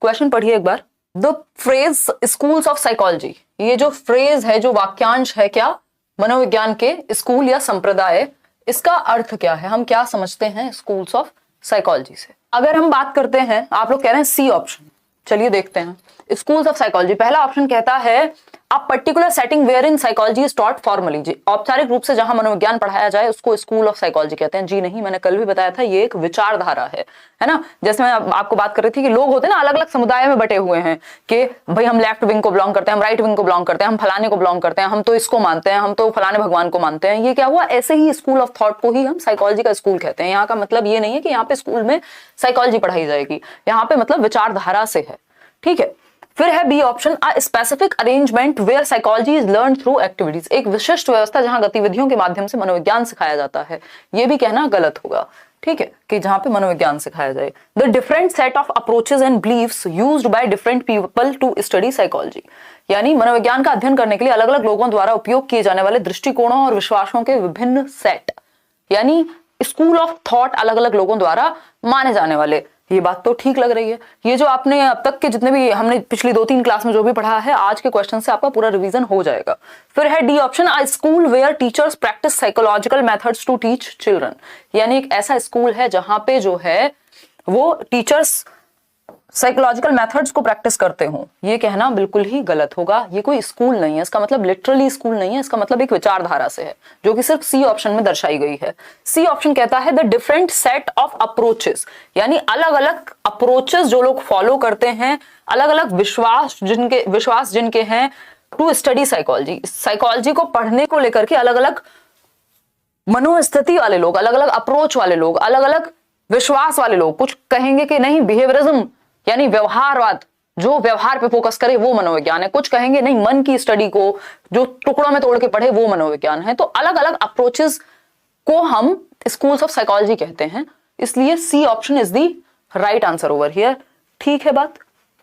Question पढ़िए एक बार। The phrase schools of psychology, ये जो फ्रेज है, जो वाक्यांश है, क्या मनोविज्ञान के स्कूल या संप्रदाय, इसका अर्थ क्या है, हम क्या समझते हैं स्कूल्स ऑफ साइकोलॉजी से। अगर हम बात करते हैं, आप लोग कह रहे हैं सी ऑप्शन, चलिए देखते हैं। स्कूल्स ऑफ साइकोलॉजी, पहला ऑप्शन कहता है a particular setting where in psychology is taught formally, जी औपचारिक रूप से जहां मनोविज्ञान पढ़ाया जाए उसको स्कूल ऑफ साइकोलॉजी कहते हैं। जी नहीं, मैंने कल भी बताया था ये एक विचारधारा है ना। जैसे मैं आपको बात कर रही थी कि लोग होते हैं ना, अलग अलग समुदाय में बटे हुए हैं कि भाई हम लेफ्ट विंग को बिलोंग करते हैं, हम राइट विंग को बिलोंग करते हैं, हम फलाने को बिलोंग करते हैं, हम तो इसको मानते हैं, हम तो फलाने भगवान को मानते हैं। ये क्या हुआ, ऐसे ही स्कूल ऑफ थॉट को ही हम साइकोलॉजी का स्कूल कहते हैं। यहाँ का मतलब ये नहीं है कि यहाँ पे स्कूल में साइकोलॉजी पढ़ाई जाएगी, यहाँ पे मतलब विचारधारा से है, ठीक है। फिर है B option, a specific arrangement where psychology is learn through activities, एक विशिष्ट व्यवस्था जहां गतिविधियों के माध्यम से मनोविज्ञान सिखाया जाता है। ये भी कहना गलत होगा, ठीक है, कि जहां पे मनोविज्ञान सिखाया जाए। The different set of approaches and beliefs used by different people to study psychology, यानी मनोविज्ञान का अध्ययन करने के लिए अलग अलग लोगों द्वारा उपयोग किए जाने वाले दृष्टिकोणों और विश्वासों के विभिन्न सेट, यानी स्कूल ऑफ थॉट अलग अलग लोगों द्वारा माने जाने वाले। ये बात तो ठीक लग रही है। ये जो आपने अब तक के जितने भी हमने पिछली 2-3 क्लास में जो भी पढ़ा है, आज के क्वेश्चन से आपका पूरा रिवीजन हो जाएगा। फिर है D option, a school where teachers practice psychological methods to teach children, यानी एक ऐसा स्कूल है जहां पे जो है वो टीचर्स साइकोलॉजिकल मेथड्स को प्रैक्टिस करते हो। ये कहना बिल्कुल ही गलत होगा। ये कोई स्कूल नहीं है, इसका मतलब लिटरली स्कूल नहीं है, इसका मतलब एक विचारधारा से है, जो कि सिर्फ सी ऑप्शन में दर्शाई गई है। सी ऑप्शन कहता है the different set of approaches, यानी अलग अलग अप्रोचेस जो लोग फॉलो करते हैं, अलग अलग विश्वास जिनके हैं टू स्टडी साइकोलॉजी, साइकोलॉजी को पढ़ने को लेकर के अलग अलग मनोस्थिति वाले लोग, अलग अलग अप्रोच वाले लोग, अलग अलग विश्वास वाले लोग। कुछ कहेंगे कि नहीं बिहेवियरिज्म यानी व्यवहारवाद, जो व्यवहार पे फोकस करे वो मनोविज्ञान है। कुछ कहेंगे नहीं मन की स्टडी को जो टुकड़ों में तोड़ के पढ़े वो मनोविज्ञान है। तो अलग अलग अप्रोचेस को हम स्कूल्स ऑफ साइकोलॉजी कहते हैं, इसलिए C option is the right answer over here. ठीक है, बात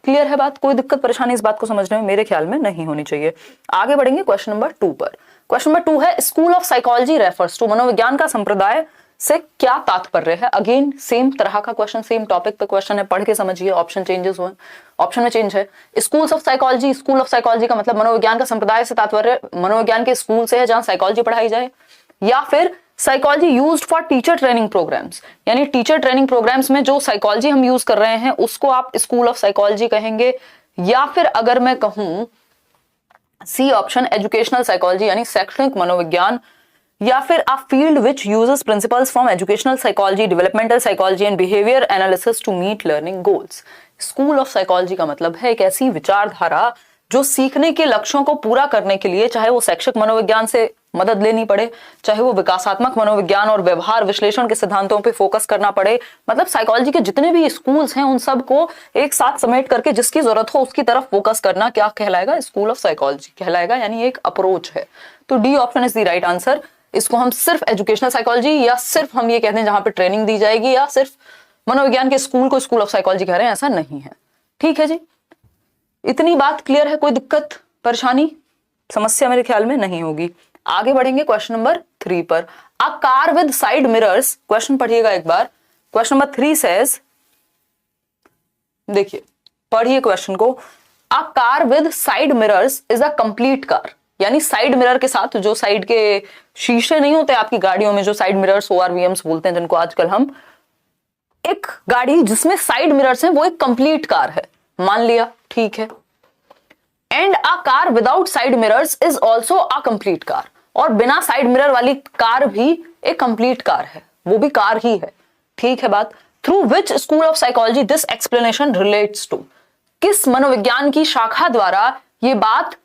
क्लियर है, बात कोई दिक्कत परेशानी इस बात को समझने में मेरे ख्याल में नहीं होनी चाहिए। आगे बढ़ेंगे क्वेश्चन नंबर 2 पर। क्वेश्चन नंबर 2 है school of psychology refers to, मनोविज्ञान का संप्रदाय से क्या तात्पर्य है। अगेन सेम तरह का क्वेश्चन, सेम टॉपिक पे क्वेश्चन है, पढ़ के समझिए। ऑप्शन चेंजेस हुए, ऑप्शन में चेंज है। Schools of psychology, school of psychology का मतलब मनोविज्ञान का संप्रदाय से तात्पर्य मनोविज्ञान के स्कूल से है जहां साइकोलॉजी पढ़ाई जाए, या फिर psychology used for teacher training programs, यानी टीचर ट्रेनिंग प्रोग्राम्स में जो साइकोलॉजी हम यूज कर रहे हैं उसको आप स्कूल ऑफ साइकोलॉजी कहेंगे। या फिर अगर मैं कहूं सी ऑप्शन एजुकेशनल साइकोलॉजी यानी शैक्षणिक मनोविज्ञान, या फिर a field which uses principles from educational psychology, developmental psychology and behaviour analysis to meet learning goals. School of psychology का मतलब है एक ऐसी विचारधारा जो सीखने के लक्ष्यों को पूरा करने के लिए, चाहे वो शैक्षिक मनोविज्ञान से मदद लेनी पड़े, चाहे वो विकासात्मक मनोविज्ञान और व्यवहार विश्लेषण के सिद्धांतों पे फोकस करना पड़े, मतलब साइकोलॉजी के जितने भी स्कूल्स हैं उन सब को एक साथ समेट करके जिसकी जरूरत हो उसकी तरफ फोकस करना क्या कहलाएगा, स्कूल ऑफ साइकोलॉजी कहलाएगा, यानी एक अप्रोच है। तो D option is the right answer. इसको हम सिर्फ एजुकेशनल साइकोलॉजी या सिर्फ हम ये कहते हैं जहां पे ट्रेनिंग दी जाएगी, या सिर्फ मनोविज्ञान के स्कूल को स्कूल ऑफ साइकोलॉजी कह रहे हैं, ऐसा नहीं है। ठीक है जी, इतनी बात क्लियर है, कोई दिक्कत परेशानी समस्या मेरे ख्याल में नहीं होगी। आगे बढ़ेंगे क्वेश्चन नंबर 3 पर। A car with side mirrors, question पढ़िएगा एक बार। क्वेश्चन नंबर 3 सेज, देखिए पढ़िए क्वेश्चन को। A car with side mirrors is a complete car, यानी साइड मिरर के साथ जो साइड के शीशे नहीं होते आपकी गाड़ियों में, जो साइड मिरर्स ORVMs बोलते हैं जिनको आजकल हम, एक गाड़ी जिसमें साइड मिरर्स हैं वो एक कंप्लीट कार है, मान लिया, ठीक है। And a car without side mirrors is also a complete car, और बिना साइड मिरर वाली कार भी एक कंप्लीट कार है, वो भी कार ही है, ठीक है बात। Through which school of psychology this explanation relates to, किस मनोविज्ञान की शाखा द्वारा ये बात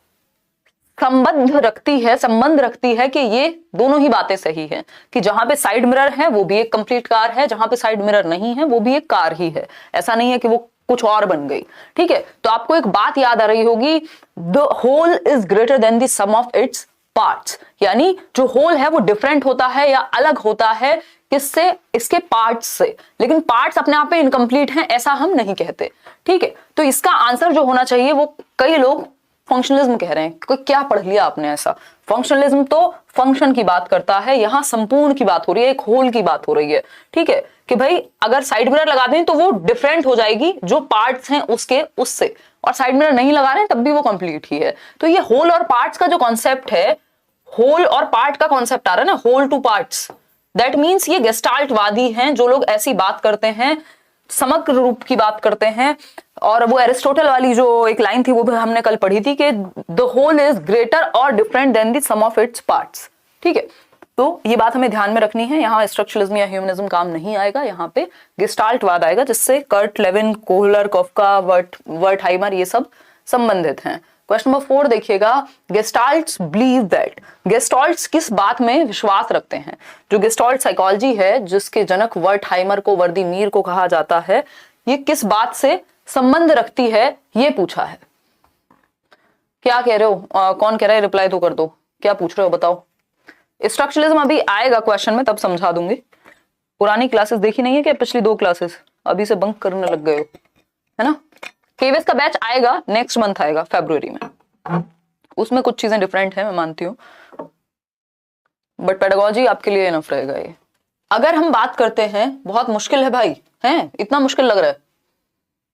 संबंध रखती है कि ये दोनों ही बातें सही हैं, कि जहां पे साइड मिरर है वो भी एक कंप्लीट कार है, जहां पे साइड मिरर नहीं है वो भी एक कार ही है, ऐसा नहीं है कि वो कुछ और बन गई। ठीक है, तो आपको एक बात याद आ रही होगी, the whole is greater than the sum of its parts, यानी जो होल है वो डिफरेंट होता है या अलग होता है किससे, इसके पार्ट्स से, लेकिन पार्ट्स अपने आप में इनकम्प्लीट हैं ऐसा हम नहीं कहते। ठीक है, तो इसका आंसर जो होना चाहिए वो कई लोग फंक्शनलिज्म कह रहे हैं। कोई क्या पढ़ लिया आपने ऐसा? फंक्शनलिज्म तो फंक्शन की बात करता है, यहाँ संपूर्ण की बात हो रही है, एक होल की बात हो रही है। ठीक है कि भाई अगर साइड मिरर लगा दें तो वो डिफरेंट हो जाएगी जो पार्ट्स हैं उसके उससे, और साइड मिरर नहीं लगा रहे हैं तब भी वो कंप्लीट ही है। तो ये होल और पार्ट्स का जो कॉन्सेप्ट है, होल और पार्ट का कॉन्सेप्ट आ रहा है ना, whole to parts, that means ये गेस्टाल्टवादी हैं जो लोग ऐसी बात करते हैं, समग्र रूप की बात करते हैं। और वो एरिस्टोटल वाली जो एक लाइन थी वो भी हमने कल पढ़ी थी कि द होल इज ग्रेटर और different than the sum of its parts. ठीक है, तो ये बात हमें ध्यान में रखनी है। यहाँ स्ट्रक्चरलिज्म या ह्यूमनिज्म काम नहीं आएगा, यहाँ पे गेस्टाल्टवाद आएगा, जिससे कर्ट, लेविन, कोहलर, कॉफका, वर्टहाइमर ये सब संबंधित हैं। क्वेश्चन नंबर 4 देखिएगा, गेस्टाल्ट्स बिलीव दैट, गेस्टाल्ट्स किस बात में विश्वास रखते हैं? जो गेस्टाल्ट साइकोलॉजी है जिसके जनक वर्टहाइमर को, वर्दीमीर को कहा जाता है, ये किस बात से संबंध रखती है ये पूछा है। क्या कह रहे हो? कौन कह रहा है? रिप्लाई तो कर दो, क्या पूछ रहे हो बताओ। स्ट्रक्चरलिज्म अभी आएगा क्वेश्चन में, तब समझा दूंगी। पुरानी क्लासेस देखी नहीं है क्या? पिछली 2 क्लासेस अभी से बंक करने लग गए हो, है ना? केवीएस का बैच आएगा, नेक्स्ट मंथ आएगा फरवरी में, उसमें कुछ चीजें डिफरेंट है मैं मानती हूँ, बट पेडागोजी आपके लिए इनफ रहेगा ये। अगर हम बात करते हैं, बहुत मुश्किल है भाई, हैं इतना मुश्किल लग रहा है?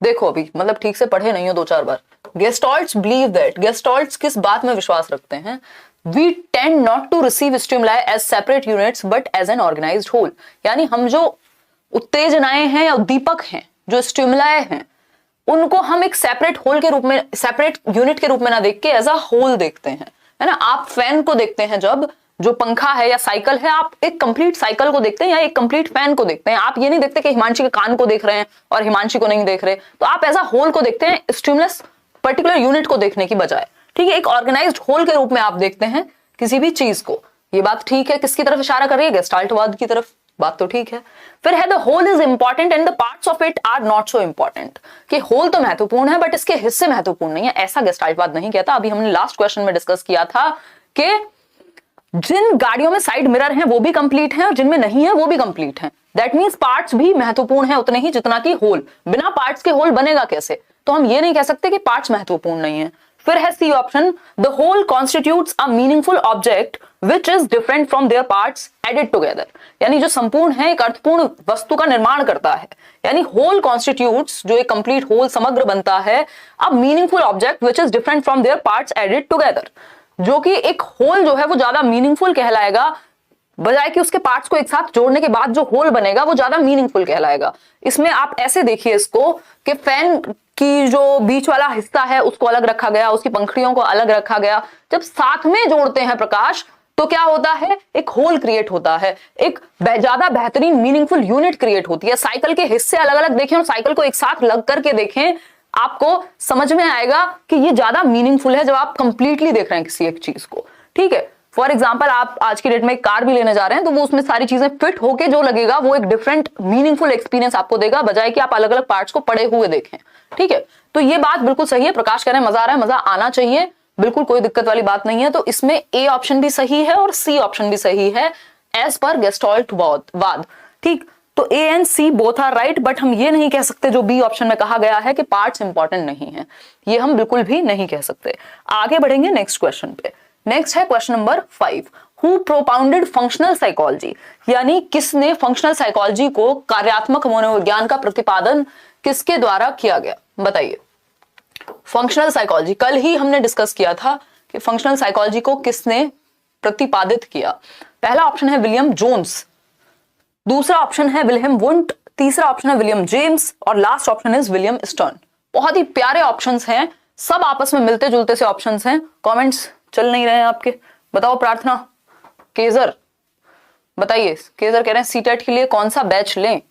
देखो अभी मतलब ठीक से पढ़े नहीं हो 2-4 बार। गेस्टाल्ट्स बिलीव दैट, गेस्टाल्ट्स किस बात में विश्वास रखते हैं? We tend not to receive stimuli as separate units but as an organized whole। यानी हम जो उत्तेजनाएं हैं या उद्दीपक हैं, जो स्टिमुलाई हैं, उनको हम एक सेपरेट होल के रूप में, सेपरेट यूनिट के रूप में ना देख के एज अ होल देखते हैं, है ना? आप फैन को देखते हैं, जब जो पंखा है या साइकिल है, आप एक कंप्लीट साइकिल को देखते हैं या एक कंप्लीट फैन को देखते हैं। आप ये नहीं देखते कि हिमांशी के कान को देख रहे हैं और हिमांशी को नहीं देख रहे, तो आप एज अ होल को देखते हैं, स्टिमुलस पर्टिकुलर यूनिट को देखने की बजाय। ठीक है, एक ऑर्गेनाइज्ड होल के रूप में आप देखते हैं किसी भी चीज को। ये बात ठीक है, किसकी तरफ इशारा कर रही है? गेस्टाल्टवाद की तरफ। बात तो ठीक है। फिर है the whole is important and the parts of it are not so important, कि होल तो महत्वपूर्ण है बट इसके हिस्से महत्वपूर्ण नहीं है, ऐसा गेस्टाल्टवाद नहीं कहता। अभी हमने लास्ट क्वेश्चन में डिस्कस किया था कि जिन गाड़ियों में साइड मिरर हैं वो भी कंप्लीट हैं और जिनमें नहीं है वो भी कंप्लीट हैं। दैट मींस पार्ट्स भी महत्वपूर्ण है उतने ही जितना कि होल। बिना पार्ट्स के होल बनेगा कैसे? तो हम ये नहीं कह सकते कि पार्ट्स महत्वपूर्ण नहीं है। फिर है C option, the whole constitutes a meaningful object which is different from their parts added together. यानी जो संपूर्ण है एक अर्थपूर्ण वस्तु का निर्माण करता है, यानी होल कॉन्स्टिट्यूट्स, जो एक कंप्लीट होल समग्र बनता है, a meaningful object which is different from their parts added together. जो कि एक होल जो है वो ज्यादा मीनिंगफुल कहलाएगा, बजाय कि उसके पार्ट्स को एक साथ जोड़ने के बाद जो होल बनेगा वो ज्यादा मीनिंगफुल कहलाएगा। इसमें आप ऐसे देखिए इसको कि फैन की जो बीच वाला हिस्सा है उसको अलग रखा गया, उसकी पंखुड़ियों को अलग रखा गया। जब साथ में जोड़ते हैं प्रकाश तो क्या होता है? एक होल क्रिएट होता है, एक ज्यादा बेहतरीन मीनिंगफुल यूनिट क्रिएट होती है। साइकिल के हिस्से अलग अलग देखें और साइकिल को एक साथ लग करके देखें, आपको समझ में आएगा कि ये ज्यादा मीनिंगफुल है जब आप कंप्लीटली देख रहे हैं किसी एक चीज को। ठीक है, फॉर एग्जाम्पल आप आज की डेट में एक कार भी लेने जा रहे हैं तो वो उसमें सारी चीजें फिट होके जो लगेगा वो एक डिफरेंट मीनिंगफुल एक्सपीरियंस आपको देगा, बजाय कि आप अलग अलग पार्ट्स को पड़े हुए देखें। ठीक है, तो ये बात बिल्कुल सही है। प्रकाश कह रहे हैं मजा आ रहा है, मजा आना चाहिए, बिल्कुल कोई दिक्कत वाली बात नहीं है। तो इसमें ए ऑप्शन भी सही है और सी ऑप्शन भी सही है एज पर गेस्टाल्टवाद। ठीक, तो A and C both are right, but हम ये नहीं कह सकते जो बी ऑप्शन में कहा गया है कि पार्ट्स इंपॉर्टेंट नहीं है, ये हम बिल्कुल भी नहीं कह सकते। आगे बढ़ेंगे नेक्स्ट क्वेश्चन पे। नेक्स्ट है question number 5, who propounded functional psychology, यानी किसने फंक्शनल साइकोलॉजी को, कार्यात्मक मनोविज्ञान का प्रतिपादन किसके द्वारा किया गया? बताइए। फंक्शनल साइकोलॉजी कल ही हमने डिस्कस किया था कि फंक्शनल साइकोलॉजी को किसने प्रतिपादित किया। पहला ऑप्शन है विलियम जोन्स, दूसरा ऑप्शन है विल्हेम वुंट, तीसरा ऑप्शन है विलियम जेम्स और last option is William stern. बहुत ही प्यारे ऑप्शंस हैं, सब आपस में मिलते जुलते से ऑप्शंस हैं। कमेंट्स चल नहीं रहे हैं आपके, बताओ। प्रार्थना, केजर बताइए। केजर कह रहे हैं सीटेट के लिए कौन सा बैच लें?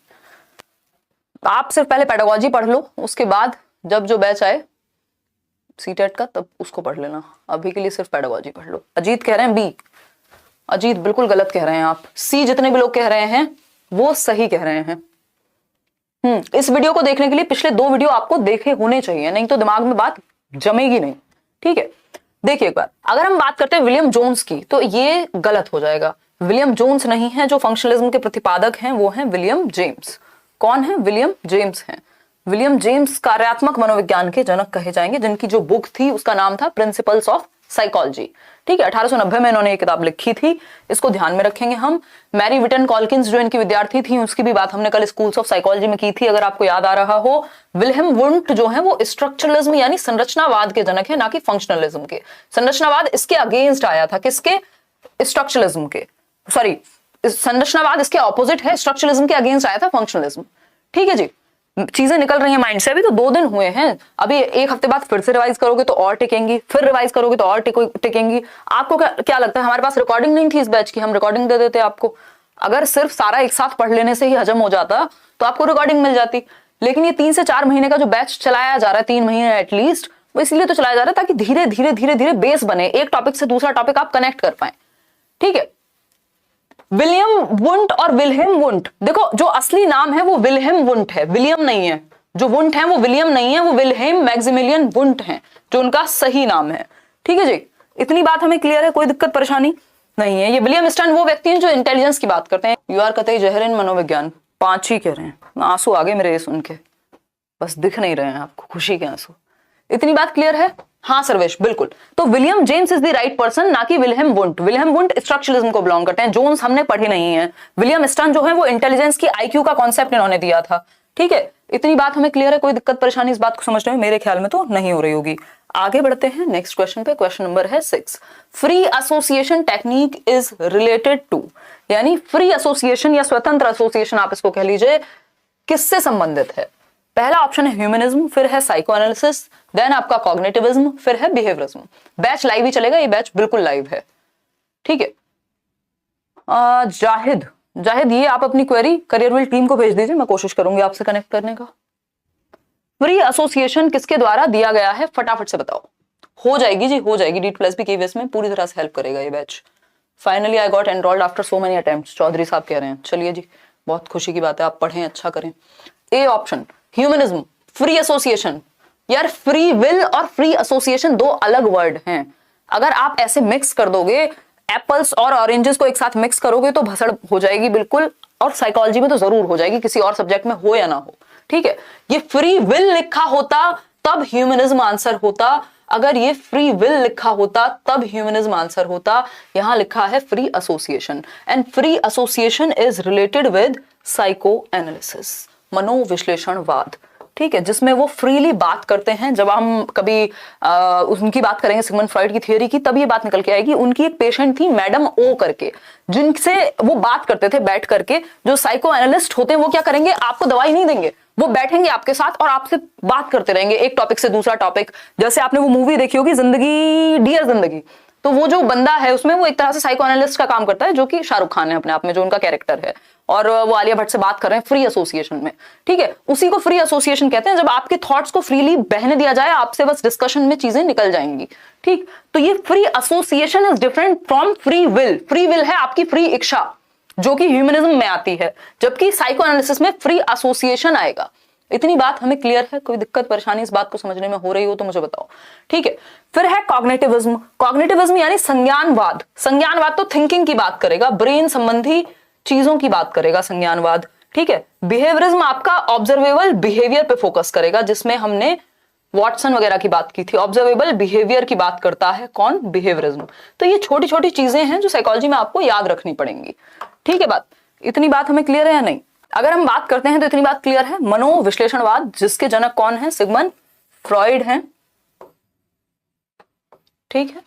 आप सिर्फ पहले पेडागोजी पढ़ लो, उसके बाद जब जो बैच आए सीटेट का तब उसको पढ़ लेना। अभी के लिए सिर्फ पेडागोजी पढ़ लो। अजीत कह रहे हैं बी। अजीत बिल्कुल गलत कह रहे हैं आप। सी जितने भी लोग कह रहे हैं वो सही कह रहे हैं। इस वीडियो को देखने के लिए पिछले 2 वीडियो आपको देखे होने चाहिए, नहीं तो दिमाग में बात जमेगी नहीं। ठीक है, देखिए एक बार, अगर हम बात करते हैं विलियम जोन्स की तो ये गलत हो जाएगा। विलियम जोन्स नहीं है, जो फंक्शनलिज्म के प्रतिपादक हैं वो हैं विलियम जेम्स। कौन है? विलियम जेम्स हैं। विलियम जेम्स कार्यात्मक मनोविज्ञान के जनक कहे जाएंगे, जिनकी जो बुक थी उसका नाम था प्रिंसिपल्स ऑफ साइकोलॉजी। ठीक है, 1890 में इन्होंने ये किताब लिखी थी, इसको ध्यान में रखेंगे हम। मैरी विटन कॉल्किंस जो इनकी विद्यार्थी थी, उसकी भी बात हमने कल स्कूल्स ऑफ साइकोलॉजी में की थी, अगर आपको याद आ रहा हो। विल्हेम वुंट जो है वो स्ट्रक्चरलिज्म यानी संरचनावाद के जनक है, ना कि फंक्शनलिज्म के। संरचनावाद इसके अगेंस्ट आया था, किसके? स्ट्रक्चरलिज्म के, सॉरी संरचनावाद इसके ऑपोजिट है, स्ट्रक्चरलिज्म के अगेंस्ट आया था फंक्शनलिज्म। ठीक है जी, चीजें निकल रही हैं माइंड से। अभी तो 2 दिन हुए हैं, अभी एक हफ्ते बाद फिर से रिवाइज करोगे तो और टिकेंगी, फिर रिवाइज करोगे तो और टिकेंगी। आपको क्या लगता है, हमारे पास रिकॉर्डिंग नहीं थी इस बैच की, हम रिकॉर्डिंग दे देते आपको। अगर सिर्फ सारा एक साथ पढ़ लेने से ही हजम हो जाता तो आपको रिकॉर्डिंग मिल जाती। लेकिन ये 3 से 4 महीने का जो बैच चलाया जा रहा है, 3 महीने एटलीस्ट, वो इसलिए तो चलाया जा रहा है ताकि धीरे धीरे धीरे धीरे बेस बने, एक टॉपिक से दूसरा टॉपिक आप कनेक्ट कर पाए। ठीक है, विलियम वुंट और विल्हेम वुंट, देखो जो असली नाम है वो विल्हेम वुंट है, विलियम नहीं है। जो वुंट है वो विलियम नहीं है, वो विल्हेम मैक्सिमिलियन वुंट है जो उनका सही नाम है। ठीक है जी, इतनी बात हमें क्लियर है, कोई दिक्कत परेशानी नहीं है। ये विलियम स्टर्न वो व्यक्ति हैं जो इंटेलिजेंस की बात करते हैं। यू आर कतई जहर इन मनोविज्ञान, 5 ही कह रहे हैं, आंसू आगे मेरे सुन के, बस दिख नहीं रहे हैं आपको खुशी के आंसू। इतनी बात क्लियर है? हाँ सर्वेश, बिल्कुल। तो William James is the right person, ना कि Wilhelm Wundt. Wilhelm Wundt structuralism को बिलोंग करते हैं, जोन्स हमने पढ़ी नहीं है। विलियम स्टर्न जो है वो इंटेलिजेंस की आईक्यू का कॉन्सेप्ट इन्होंने दिया था। ठीक है, इतनी बात हमें क्लियर है, कोई दिक्कत परेशानी इस बात को समझने में मेरे ख्याल में तो नहीं हो रही होगी। आगे बढ़ते हैं नेक्स्ट क्वेश्चन पे। क्वेश्चन नंबर है 6। Free association technique is related to, यानी फ्री एसोसिएशन या स्वतंत्र एसोसिएशन आप इसको कह लीजिए, किससे संबंधित है? पहला ऑप्शन है ह्यूमनिज्म, फिर है साइको एनालिसिस, देन आपका कॉग्निटिविज्म, फिर है बिहेवियरिज्म। बैच लाइव ही चलेगा, ये बैच बिल्कुल लाइव है। ठीक है, जाहिद ये आप अपनी क्वेरी करियरविल टीम को भेज दीजिए, मैं कोशिश करूंगी आपसे कनेक्ट करने का। फ्री एसोसिएशन किसके द्वारा दिया गया है, फटाफट से बताओ। हो जाएगी जी, हो जाएगी। D+B KVS में पूरी तरह से हेल्प करेगा ये batch. Finally I got enrolled after so many attempts, Chaudhary साहब कह रहे हैं। चलिए जी, बहुत खुशी की बात है, आप पढ़ें, अच्छा करें। A option humanism, free association. यार फ्री विल और फ्री एसोसिएशन 2 अलग वर्ड हैं। अगर आप ऐसे मिक्स कर दोगे, एप्पल्स और ऑरेंजेस को एक साथ मिक्स करोगे तो भसड़ हो जाएगी बिल्कुल, और साइकोलॉजी में तो जरूर हो जाएगी, किसी और सब्जेक्ट में हो या ना हो। ठीक है, ये फ्री विल लिखा होता तब ह्यूमनिज्म आंसर होता, अगर ये फ्री विल लिखा होता तब ह्यूमनिज्म आंसर होता। यहां लिखा है free association, and free association is related with psycho analysis, मनोविश्लेषणवाद। ठीक है, जिसमें वो फ्रीली बात करते हैं। जब हम कभी उनकी बात करेंगे सिगमंड फ्रॉइड की थियरी की, तब ये बात निकल के आएगी। उनकी एक पेशेंट थी मैडम ओ करके, जिनसे वो बात करते थे बैठ करके। जो साइको एनालिस्ट होते हैं वो क्या करेंगे, आपको दवाई नहीं देंगे, वो बैठेंगे आपके साथ और आपसे बात करते रहेंगे, एक टॉपिक से दूसरा टॉपिक। जैसे आपने वो मूवी देखी होगी जिंदगी, डियर जिंदगी, तो वो जो बंदा है उसमें वो एक तरह से साइको एनालिस्ट का काम करता है, जो कि शाहरुख खान है अपने आप में, जो उनका कैरेक्टर है, और वो आलिया भट्ट से बात कर रहे हैं फ्री एसोसिएशन में। ठीक है, उसी को फ्री एसोसिएशन कहते हैं, जब आपके थॉट्स को फ्रीली बहने दिया जाए, आपसे बस डिस्कशन में चीजें निकल जाएंगी। ठीक, तो ये free association is different from free will. Free will है आपकी फ्री इच्छा, जो कि ह्यूमनिज्म में आती है, जबकि साइको एनालिसिस में फ्री एसोसिएशन आएगा। इतनी बात हमें क्लियर है? कोई दिक्कत परेशानी इस बात को समझने में हो रही हो तो मुझे बताओ। ठीक है, फिर है कॉग्निटिविज्म। कॉग्निटिविज्म यानी संज्ञानवाद। संज्ञानवाद तो थिंकिंग की बात करेगा, ब्रेन संबंधी चीजों की बात करेगा संज्ञानवाद। ठीक है, बिहेवियरिज्म आपका ऑब्जर्वेबल बिहेवियर पे फोकस करेगा, जिसमें हमने वॉटसन वगैरह की बात की थी। ऑब्जर्वेबल बिहेवियर की बात करता है कौन, बिहेवियरिज्म। तो ये छोटी छोटी चीजें हैं जो साइकोलॉजी में आपको याद रखनी पड़ेंगी। ठीक है, बात इतनी बात हमें क्लियर है या नहीं? अगर हम बात करते हैं तो इतनी बात क्लियर है, मनोविश्लेषणवाद जिसके जनक कौन है, सिगमंड फ्रॉइड हैं। ठीक है,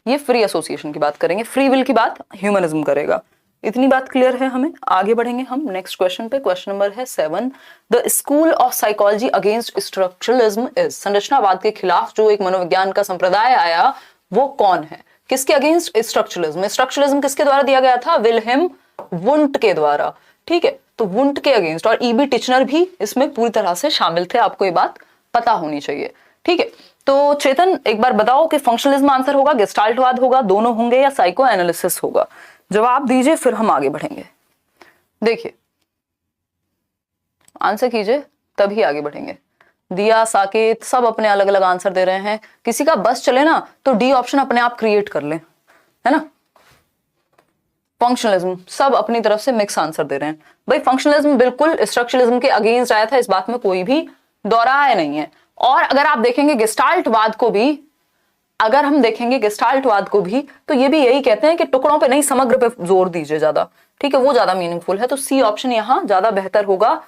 ये फ्री एसोसिएशन की बात करेंगे, फ्री विल की बात ह्यूमनिज्म करेगा। इतनी बात क्लियर है हमें? आगे बढ़ेंगे हम नेक्स्ट क्वेश्चन पे। क्वेश्चन नंबर है 7। The school of psychology against structuralism is, संरचनावाद के खिलाफ जो एक मनोविज्ञान का संप्रदाय आया वो कौन है? किसके अगेंस्ट? स्ट्रक्चरलिज्म। स्ट्रक्चरलिज्म किसके द्वारा दिया गया था? विल्हेम वुंट के द्वारा। ठीक है, तो वुंट के अगेंस्ट, और ईबी टिचनर भी इसमें पूरी तरह से शामिल थे, आपको ये बात पता होनी चाहिए। ठीक है, तो चेतन एक बार बताओ कि फंक्शनलिज्म आंसर होगा, गेस्टाल्टवाद होगा, दोनों होंगे, या साइको एनालिसिस होगा? जवाब दीजिए, फिर हम आगे बढ़ेंगे। देखिए आंसर कीजिए तभी आगे बढ़ेंगे। दिया, साकेत सब अपने अलग अलग आंसर दे रहे हैं। किसी का बस चले ना तो डी ऑप्शन अपने आप क्रिएट कर ले, है ना। फंक्शनलिज्म, सब अपनी तरफ से मिक्स आंसर दे रहे हैं। भाई फंक्शनलिज्म बिल्कुल स्ट्रक्चरलिज्म के अगेंस्ट आया था, इस बात में कोई भी दोहराया नहीं है। और अगर आप देखेंगे गेस्टाल्टवाद को भी, अगर हम देखेंगे गेस्टाल्टवाद को भी, तो ये भी यही कहते हैं कि टुकड़ों पे नहीं समग्र पे जोर दीजिए ज्यादा, ठीक है, वो ज्यादा मीनिंगफुल है। तो सी ऑप्शन यहाँ ज्यादा बेहतर होगा।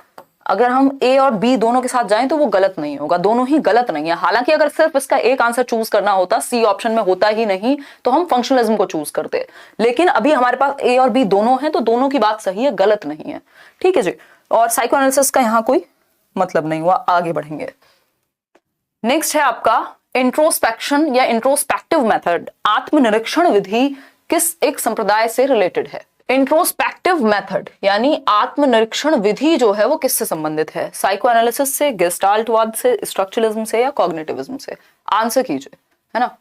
अगर हम ए और बी दोनों के साथ जाएं तो वो गलत नहीं होगा, दोनों ही गलत नहीं है। हालांकि अगर सिर्फ इसका एक आंसर चूज करना होता, सी ऑप्शन में होता ही नहीं, तो हम फंक्शनलिज्म को चूज करते, लेकिन अभी हमारे पास ए और बी दोनों हैं, तो दोनों की बात सही है, गलत नहीं है, ठीक है जी। और साइको एनालिसिस का यहाँ कोई मतलब नहीं हुआ, आगे बढ़ेंगे। नेक्स्ट है आपका इंट्रोस्पेक्शन या इंट्रोस्पेक्टिव मेथड। आत्मनिरीक्षण विधि किस एक संप्रदाय से रिलेटेड है? इंट्रोस्पेक्टिव मेथड यानी आत्मनिरीक्षण विधि जो है वो किससे संबंधित है? साइको एनालिसिस से, गेस्टाल्टवाद से, स्ट्रक्चरलिज्म से या कॉग्निटिविज्म से? आंसर कीजिए, है ना।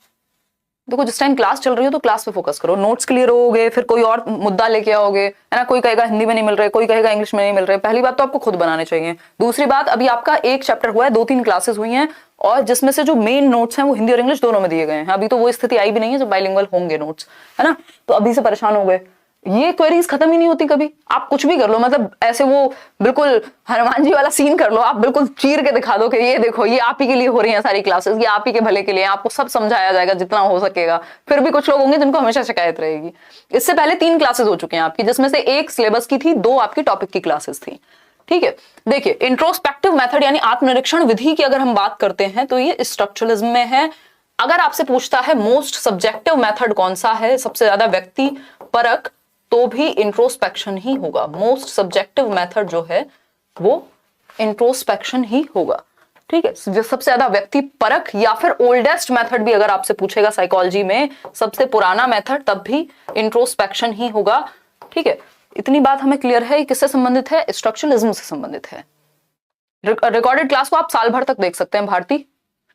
देखो जिस टाइम क्लास चल रही हो तो क्लास पे फोकस करो, नोट्स क्लियर होगे, फिर कोई और मुद्दा लेके आओगे, है ना। कोई कहेगा हिंदी में नहीं मिल रहे, कोई कहेगा इंग्लिश में नहीं मिल रहे। पहली बात तो आपको खुद बनाने चाहिए। दूसरी बात, अभी आपका एक चैप्टर हुआ है, 2-3 क्लासेस हुई हैं, और जिसमें से जो मेन नोट्स हैं वो हिंदी और इंग्लिश दोनों में दिए गए हैं। अभी तो वो स्थिति आई भी नहीं है जब बाइलिंगुअल होंगे नोट्स, है ना। तो अभी से परेशान हो गए, ये क्वेरीज खत्म ही नहीं होती कभी। आप कुछ भी कर लो, मतलब ऐसे वो बिल्कुल हनुमान जी वाला सीन कर लो, आप बिल्कुल चीर के दिखा दो कि ये देखो ये आप ही के लिए हो रही है सारी क्लासेस, ये आप ही के भले के लिए, आपको सब समझाया जाएगा जितना हो सकेगा। फिर भी कुछ लोग होंगे जिनको हमेशा शिकायत रहेगी। इससे पहले 3 क्लासेस हो चुके हैं आपकी, जिसमें से 1 सिलेबस की थी, 2 आपकी टॉपिक की क्लासेस थी, ठीक है। देखिए इंट्रोस्पेक्टिव मेथड यानी आत्मनिरीक्षण विधि की अगर हम बात करते हैं तो ये स्ट्रक्चरलिज्म में है। अगर आपसे पूछता है मोस्ट सब्जेक्टिव मेथड कौन सा है, सबसे ज्यादा व्यक्ति परक, तो भी इंट्रोस्पेक्शन ही होगा। मोस्ट सब्जेक्टिव मेथड जो है वो इंट्रोस्पेक्शन ही होगा, ठीक है। सबसे ज्यादा व्यक्ति परख, या फिर ओल्डेस्ट मेथड भी अगर आपसे पूछेगा साइकोलॉजी में, सबसे पुराना मेथड, तब भी इंट्रोस्पेक्शन ही होगा, ठीक है। इतनी बात हमें क्लियर है। किससे संबंधित है? स्ट्रक्चरलिज्म से संबंधित है। रिकॉर्डेड क्लास को आप साल भर तक देख सकते हैं भारती,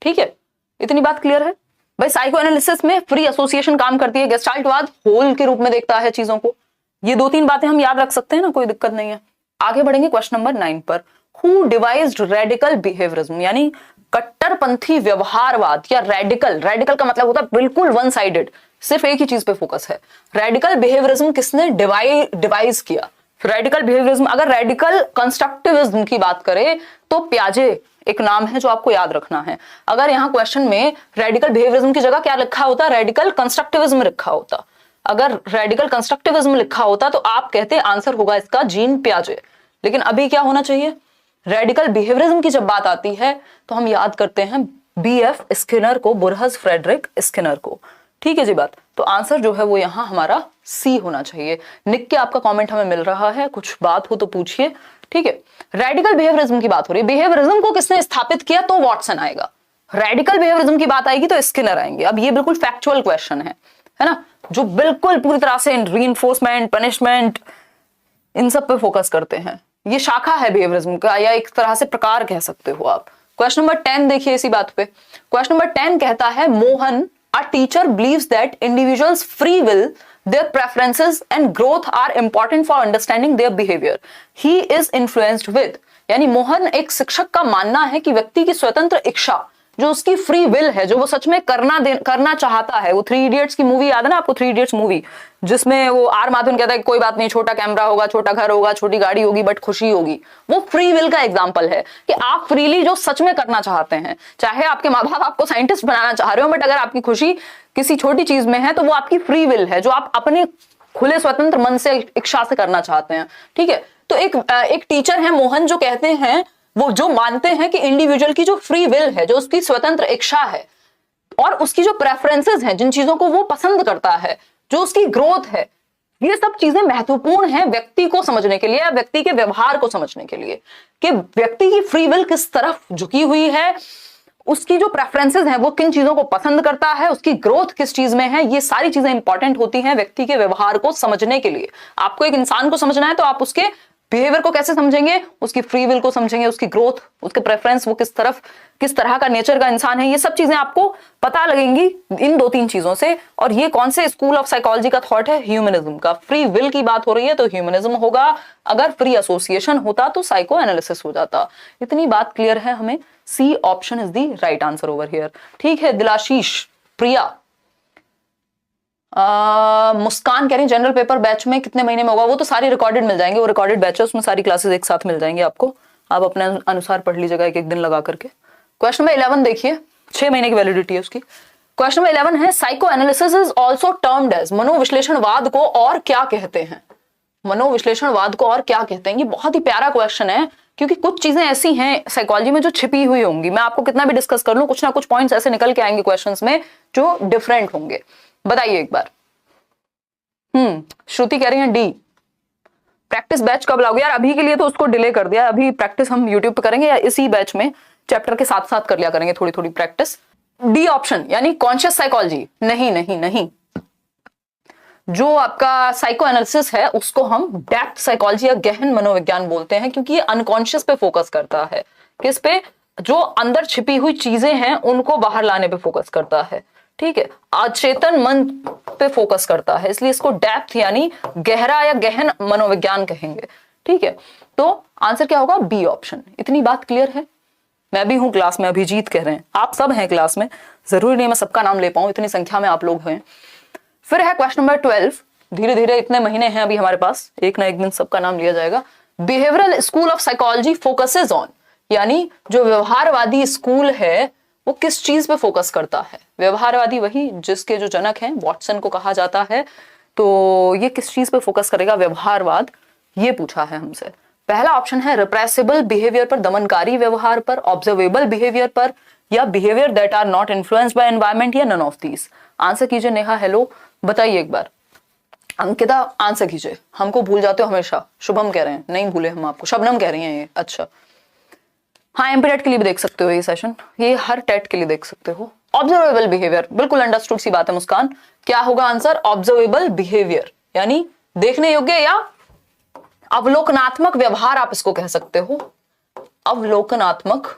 ठीक है। इतनी बात क्लियर है। भाई साइको एनालिसिस में फ्री एसोसिएशन काम करती है, गेस्टाल्टवाद होल के रूप में देखता है चीजों को। ये 2-3 बातें हम याद रख सकते हैं ना, कोई दिक्कत नहीं है। आगे बढ़ेंगे क्वेश्चन नंबर 9 पर। हु डिवाइज्ड रेडिकल बिहेवियरिज्म यानी कट्टरपंथी व्यवहारवाद, या रेडिकल का मतलब होता है बिल्कुल वन साइडेड, सिर्फ एक ही चीज पे फोकस है। रेडिकल बिहेवियरिज्म किसने डिवाइज किया? रेडिकल बिहेवियरिज्म, अगर रेडिकल कंस्ट्रक्टिविज्म की बात करें तो प्याजे एक नाम है जो आपको याद रखना है। अगर यहाँ क्वेश्चन में रेडिकल बिहेवियरिज्म की जगह क्या लिखा होता? रेडिकल कंस्ट्रक्टिविज्म लिखा होता। अगर रेडिकल कंस्ट्रक्टिविज्म लिखा होता तो आप कहते आंसर होगा इसका जीन पियाजे। लेकिन अभी क्या होना चाहिए? रेडिकल बिहेवियरिज्म की जब बात आती है तो हम याद करते हैं बीएफ स्किनर को, बुरहज फ्रेडरिक स्किनर को, ठीक है जी बात। तो आंसर जो है वो यहाँ हमारा सी होना चाहिए। निक के आपका कमेंट हमें मिल रहा है, कुछ बात हो तो पूछिए, ठीक है। रेडिकल बिहेवियरिज्म की बात हो रही है, बिहेवियरिज्म को किसने स्थापित किया? तो वॉटसन आएगा। रेडिकल बिहेवियरिज्म की बात आएगी तो स्किनर आएंगे। अब ये बिल्कुल फैक्चुअल क्वेश्चन है ना, जो बिल्कुल पूरी तरह से रीइंफोर्समेंट, पनिशमेंट, इन सब पे फोकस करते हैं। ये शाखा है बिहेवियरिज्म का, या एक तरह से प्रकार कह सकते हो आप। क्वेश्चन नंबर 10 देखिए इसी बात पे। क्वेश्चन नंबर 10 कहता है Mohan, a teacher believes that individuals free will, their preferences and growth are important for understanding their behavior. He is influenced with, यानी मोहन एक शिक्षक का मानना है कि व्यक्ति की स्वतंत्र इच्छा, जो उसकी फ्री विल है, जो वो सच में करना चाहता है। वो 3 इडियट्स की मूवी याद है ना आपको? 3 इडियट्स मूवी जिसमें वो आर माधवन कहता है कोई बात नहीं, छोटा कैमरा होगा, छोटा घर होगा, छोटी गाड़ी होगी, बट खुशी होगी। वो फ्री विल का एग्जांपल है कि आप फ्रीली जो सच में करना चाहते हैं, चाहे आपके माँ बाप आपको साइंटिस्ट बनाना चाह रहे हो, बट अगर आपकी खुशी किसी छोटी चीज में है तो वो आपकी फ्री विल है, जो आप अपने खुले स्वतंत्र मन से इच्छा से करना चाहते हैं, ठीक है। तो एक टीचर है मोहन जो कहते हैं, वो जो मानते हैं कि इंडिविजुअल की जो फ्री विल है, जो उसकी स्वतंत्र इच्छा है, और उसकी जो प्रेफरेंसेस हैं, जिन चीजों को वो पसंद करता है, जो उसकी ग्रोथ है, ये सब चीजें महत्वपूर्ण हैं व्यक्ति को समझने के लिए, व्यक्ति के व्यवहार को समझने के लिए, कि व्यक्ति की फ्री विल किस तरफ झुकी हुई है, उसकी जो प्रेफरेंसेस हैं वो किन चीजों को पसंद करता है, उसकी ग्रोथ किस चीज में है। ये सारी चीजें इंपॉर्टेंट होती हैं व्यक्ति के व्यवहार को समझने के लिए। आपको एक इंसान को समझना है तो आप उसके बिहेवियर को कैसे समझेंगे? उसकी फ्री विल को समझेंगे, उसकी ग्रोथ, उसके प्रेफरेंस, वो किस तरह का नेचर का इंसान है। ये सब चीजें आपको पता लगेंगी इन 2-3 चीजों से। और ये कौन से स्कूल ऑफ साइकोलॉजी का थॉट है? ह्यूमनिज्म का। फ्री विल की बात हो रही है तो ह्यूमनिज्म होगा। अगर फ्री एसोसिएशन होता तो साइको एनालिसिस हो जाता। इतनी बात क्लियर है हमें। C option is the right answer over here, ठीक है। दिलाशीष, प्रिया, मुस्कान कह रही जनरल पेपर बैच में कितने महीने में होगा? वो तो सारी रिकॉर्डेड मिल जाएंगे, वो रिकॉर्डेड बैच है, उसमें सारी क्लासेस एक साथ मिल जाएंगी आपको, आप अपने अनुसार पढ़ लीजिएगा एक एक दिन लगा करके। क्वेश्चन नंबर 11 देखिए, 6 महीने की वैलिडिटी है उसकी। क्वेश्चन नंबर 11 है psycho analysis is also termed as, मनोविश्लेषणवाद को और क्या कहते हैं? मनोविश्लेषणवाद को और क्या कहते हैं? ये बहुत ही प्यारा क्वेश्चन है, क्योंकि कुछ चीजें ऐसी हैं साइकोलॉजी में जो छिपी हुई होंगी, मैं आपको कितना भी डिस्कस कर लूं कुछ ना कुछ पॉइंट्स ऐसे निकल के आएंगे क्वेश्चंस में जो डिफरेंट होंगे। बताइए एक बार। श्रुति कह रही है डी। प्रैक्टिस बैच कब लाओगे? यार अभी के लिए तो उसको डिले कर दिया, अभी प्रैक्टिस हम यूट्यूब पे करेंगे या इसी बैच में चैप्टर के साथ साथ कर लिया करेंगे थोड़ी थोड़ी प्रैक्टिस। डी ऑप्शन यानी कॉन्शियस साइकोलॉजी, नहीं नहीं नहीं, जो आपका साइको एनालिसिस है उसको हम डेप्थ साइकोलॉजी या गहन मनोविज्ञान बोलते हैं, क्योंकि ये अनकॉन्शियस पे फोकस करता है। किस पे? जो अंदर छिपी हुई चीजें हैं उनको बाहर लाने पे फोकस करता है, ठीक है, अचेतन मन पे फोकस करता है, इसलिए इसको डेप्थ यानी गहरा या गहन मनोविज्ञान कहेंगे, ठीक है। तो आंसर क्या होगा? B option. इतनी बात क्लियर है? मैं भी हूं क्लास में, अभिजीत कह रहे हैं, आप सब हैं क्लास में, जरूरी नहीं मैं सबका नाम ले पाऊं, इतनी संख्या में आप लोग हैं। फिर है क्वेश्चन नंबर 12, धीरे धीरे इतने महीने हैं अभी हमारे पास, एक ना एक दिन सबका नाम लिया जाएगा। Behavioural school of psychology focuses on, यानी जो व्यवहारवादी स्कूल है वो किस चीज पे फोकस करता है? व्यवहारवादी वही जिसके जो जनक हैं वॉटसन को कहा जाता है, तो ये किस चीज पे फोकस करेगा व्यवहारवाद, ये पूछा है हमसे। पहला ऑप्शन है रिप्रेसिबल बिहेवियर पर, दमनकारी व्यवहार पर, ऑब्जर्वेबल बिहेवियर पर, या behaviour that are not influenced by environment, या नन ऑफ दीज। आंसर कीजिए। नेहा हेलो, बताइए एक बार। अंकिता आंसर कीजिए, हमको भूल जाते हो हमेशा। शुभम कह रहे हैं नहीं भूले हम आपको, शबनम कह रही हैं ये, अच्छा हाँ एमपी टेट के लिए भी देख सकते हो ये सेशन, ये हर टेट के लिए देख सकते हो। ऑब्जर्वेबल बिहेवियर, बिल्कुल अंडरस्टूड सी बात है मुस्कान। क्या होगा आंसर? ऑब्जर्वेबल बिहेवियर यानी देखने योग्य या अवलोकनात्मक व्यवहार, आप इसको कह सकते हो। अवलोकनात्मक